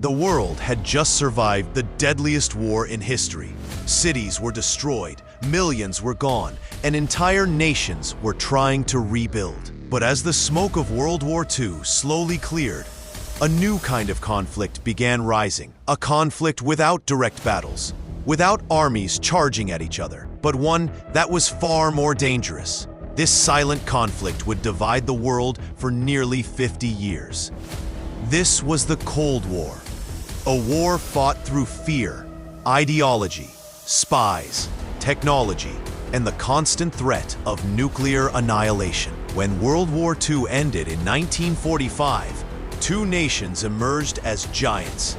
The world had just survived the deadliest war in history. Cities were destroyed, millions were gone, and entire nations were trying to rebuild. But as the smoke of World War II slowly cleared, a new kind of conflict began rising. A conflict without direct battles, without armies charging at each other, but one that was far more dangerous. This silent conflict would divide the world for nearly 50 years. This was the Cold War, a war fought through fear, ideology, spies, technology, and the constant threat of nuclear annihilation. When World War II ended in 1945, two nations emerged as giants.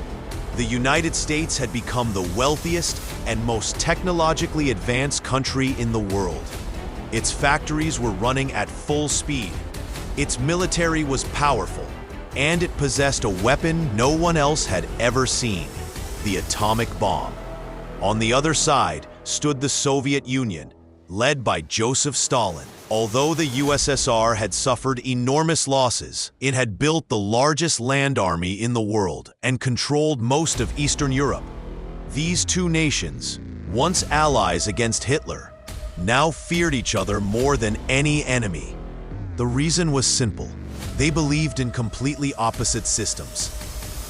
The United States had become the wealthiest and most technologically advanced country in the world. Its factories were running at full speed. Its military was powerful, and it possessed a weapon no one else had ever seen: the atomic bomb. On the other side stood the Soviet Union, led by Joseph Stalin. Although the USSR had suffered enormous losses, it had built the largest land army in the world and controlled most of Eastern Europe. These two nations, once allies against Hitler, now feared each other more than any enemy. The reason was simple. They believed in completely opposite systems.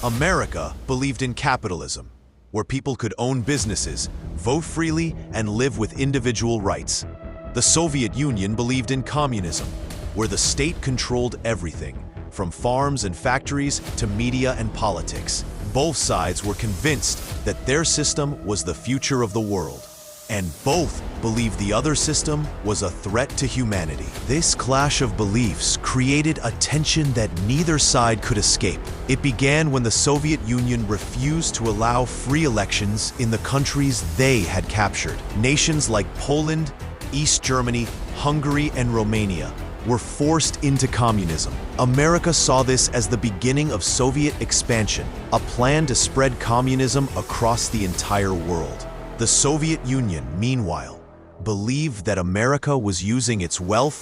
America believed in capitalism, where people could own businesses, vote freely, and live with individual rights. The Soviet Union believed in communism, where the state controlled everything, from farms and factories to media and politics. Both sides were convinced that their system was the future of the world, and both believed the other system was a threat to humanity. This clash of beliefs created a tension that neither side could escape. It began when the Soviet Union refused to allow free elections in the countries they had captured. Nations like Poland, East Germany, Hungary, and Romania were forced into communism. America saw this as the beginning of Soviet expansion, a plan to spread communism across the entire world. The Soviet Union, meanwhile, believed that America was using its wealth,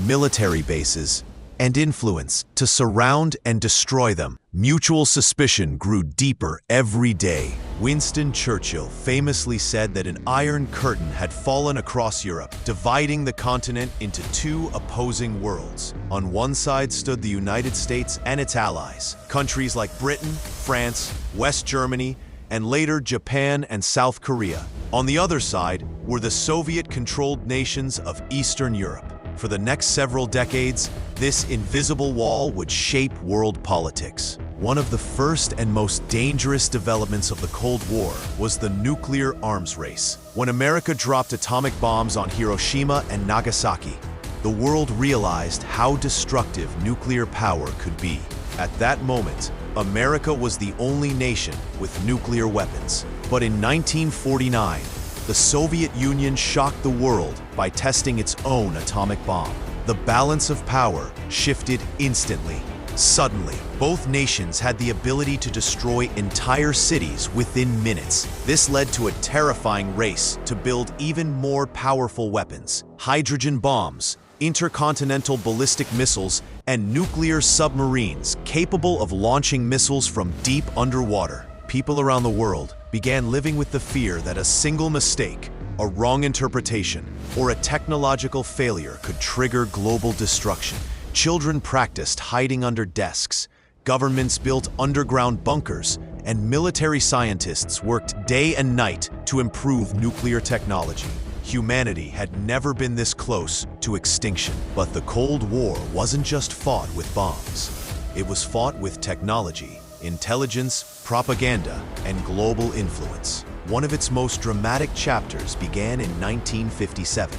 military bases, and influence to surround and destroy them. Mutual suspicion grew deeper every day. Winston Churchill famously said that an iron curtain had fallen across Europe, dividing the continent into two opposing worlds. On one side stood the United States and its allies, countries like Britain, France, West Germany, and later Japan and South Korea. On the other side were the Soviet-controlled nations of Eastern Europe. For the next several decades, this invisible wall would shape world politics. One of the first and most dangerous developments of the Cold War was the nuclear arms race. When America dropped atomic bombs on Hiroshima and Nagasaki, the world realized how destructive nuclear power could be. At that moment, America was the only nation with nuclear weapons. But in 1949, the Soviet Union shocked the world by testing its own atomic bomb. The balance of power shifted instantly. Suddenly, both nations had the ability to destroy entire cities within minutes. This led to a terrifying race to build even more powerful weapons: hydrogen bombs, intercontinental ballistic missiles, and nuclear submarines capable of launching missiles from deep underwater. People around the world began living with the fear that a single mistake, a wrong interpretation, or a technological failure could trigger global destruction. Children practiced hiding under desks, governments built underground bunkers, and military scientists worked day and night to improve nuclear technology. Humanity had never been this close to extinction. But the Cold War wasn't just fought with bombs. It was fought with technology, intelligence, propaganda, and global influence. One of its most dramatic chapters began in 1957,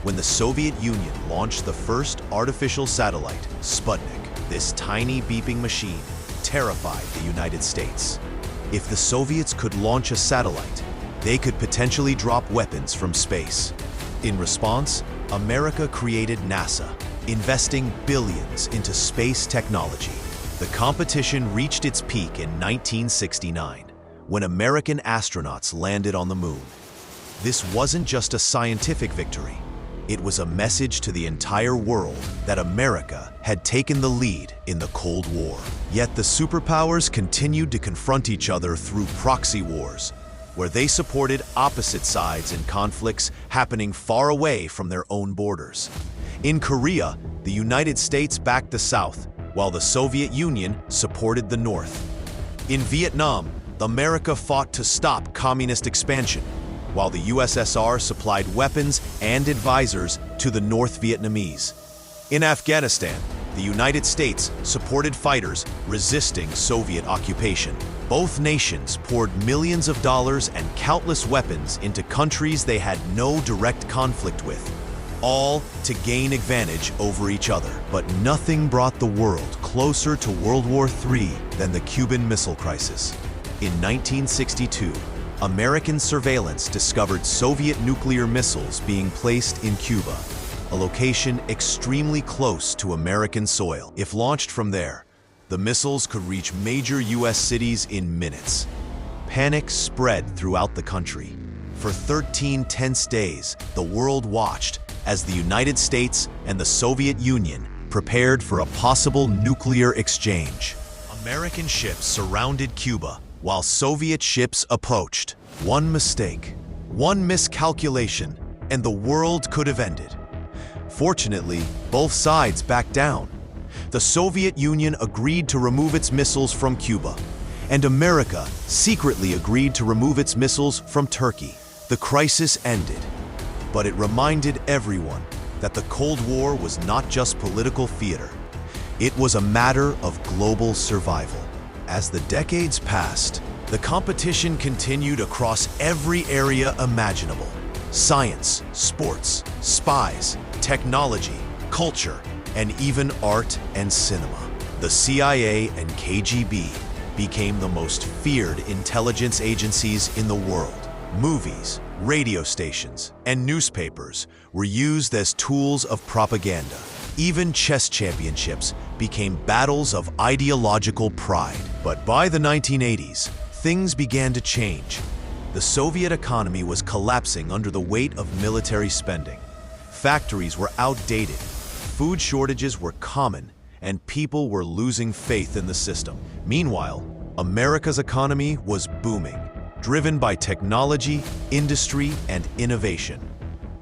when the Soviet Union launched the first artificial satellite, Sputnik. This tiny beeping machine terrified the United States. If the Soviets could launch a satellite, they could potentially drop weapons from space. In response, America created NASA, investing billions into space technology. The competition reached its peak in 1969, when American astronauts landed on the moon. This wasn't just a scientific victory. It was a message to the entire world that America had taken the lead in the Cold War. Yet the superpowers continued to confront each other through proxy wars, where they supported opposite sides in conflicts happening far away from their own borders. In Korea, the United States backed the South, while the Soviet Union supported the North. In Vietnam, America fought to stop communist expansion, while the USSR supplied weapons and advisors to the North Vietnamese. In Afghanistan, the United States supported fighters resisting Soviet occupation. Both nations poured millions of dollars and countless weapons into countries they had no direct conflict with, all to gain advantage over each other. But nothing brought the world closer to World War III than the Cuban Missile Crisis. In 1962, American surveillance discovered Soviet nuclear missiles being placed in Cuba, a location extremely close to American soil. If launched from there, the missiles could reach major U.S. cities in minutes. Panic spread throughout the country. For 13 tense days, the world watched as the United States and the Soviet Union prepared for a possible nuclear exchange. American ships surrounded Cuba, while Soviet ships approached. One mistake, one miscalculation, and the world could have ended. Fortunately, both sides backed down. The Soviet Union agreed to remove its missiles from Cuba, and America secretly agreed to remove its missiles from Turkey. The crisis ended, but it reminded everyone that the Cold War was not just political theater. It was a matter of global survival. As the decades passed, the competition continued across every area imaginable: science, sports, spies, technology, culture, and even art and cinema. The CIA and KGB became the most feared intelligence agencies in the world. Movies, radio stations, and newspapers were used as tools of propaganda. Even chess championships became battles of ideological pride. But by the 1980s, things began to change. The Soviet economy was collapsing under the weight of military spending. Factories were outdated, food shortages were common, and people were losing faith in the system. Meanwhile, America's economy was booming, driven by technology, industry, and innovation.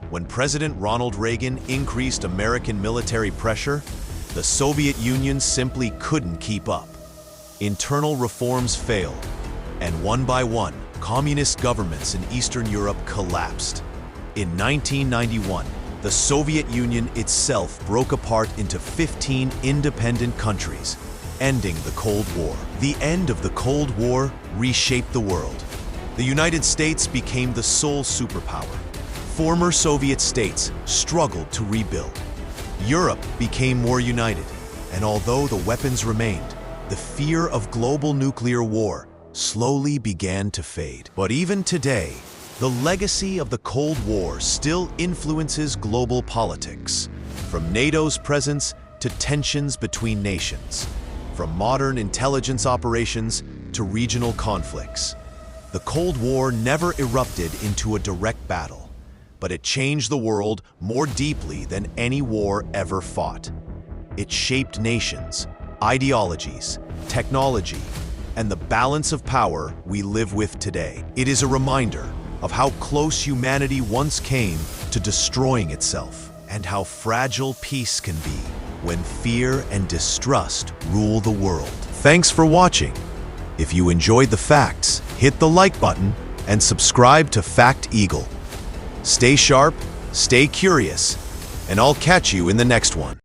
When President Ronald Reagan increased American military pressure, the Soviet Union simply couldn't keep up. Internal reforms failed, and one by one, communist governments in Eastern Europe collapsed. In 1991, the Soviet Union itself broke apart into 15 independent countries, ending the Cold War. The end of the Cold War reshaped the world. The United States became the sole superpower. Former Soviet states struggled to rebuild. Europe became more united, and although the weapons remained, the fear of global nuclear war slowly began to fade. But even today, the legacy of the Cold War still influences global politics, from NATO's presence to tensions between nations, from modern intelligence operations to regional conflicts. The Cold War never erupted into a direct battle, but it changed the world more deeply than any war ever fought. It shaped nations, ideologies, technology, and the balance of power we live with today. It is a reminder of how close humanity once came to destroying itself, and how fragile peace can be when fear and distrust rule the world. Thanks for watching. If you enjoyed the facts, hit the like button and subscribe to Fact Eagle. Stay sharp, stay curious, and I'll catch you in the next one.